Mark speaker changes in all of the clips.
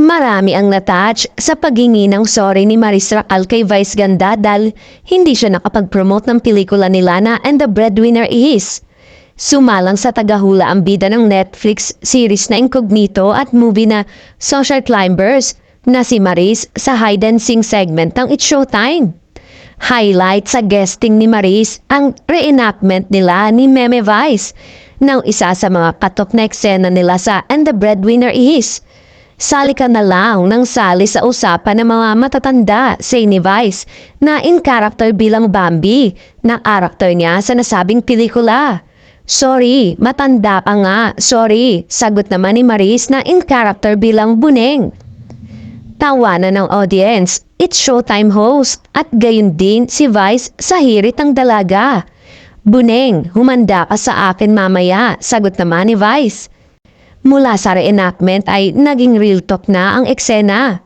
Speaker 1: Marami ang natouch sa paghingi ng sorry ni Maris Racal kay Vice Ganda dahil hindi siya nakapag-promote ng pelikula ni Lana and the Breadwinner is. Sumalang sa tagahula ang bida ng Netflix series na Incognito at movie na Social Climbers na si Maris sa hide and sing segment ng It's Showtime. Highlight sa guesting ni Maris ang reenactment nila ni Meme Vice ng isa sa mga katok na eksena nila sa And the Breadwinner is. Sali ka na lang nang sali sa usapan ng mga matatanda, say ni Vice, na in character bilang Bambi, na karakter niya sa nasabing pelikula. Sorry, matanda ka nga, sorry, sagot naman ni Maris na in character bilang Buneng. Tawanan ng audience, It's Showtime host, at gayon din si Vice sa hirit ng dalaga. Buneng, humanda ka sa akin mamaya, sagot naman ni Vice. Mula sa reenactment ay naging real talk na ang eksena.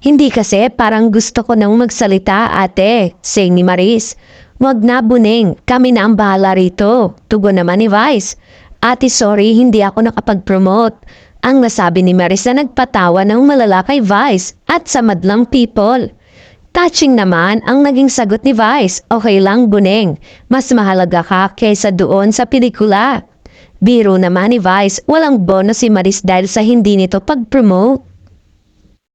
Speaker 1: Hindi kasi parang gusto ko nang magsalita ate, say ni Maris. Wag na Buneng, kami na ang bahala rito, tugon naman ni Vice. Ate sorry, hindi ako nakapag-promote. Ang nasabi ni Maris na nagpatawa ng malala kay Vice at sa madlang people. Touching naman ang naging sagot ni Vice, okay lang Buneng, mas mahalaga ka kaysa doon sa pelikula. Biro naman ni Vice, walang bonus si Maris dahil sa hindi nito pag-promote.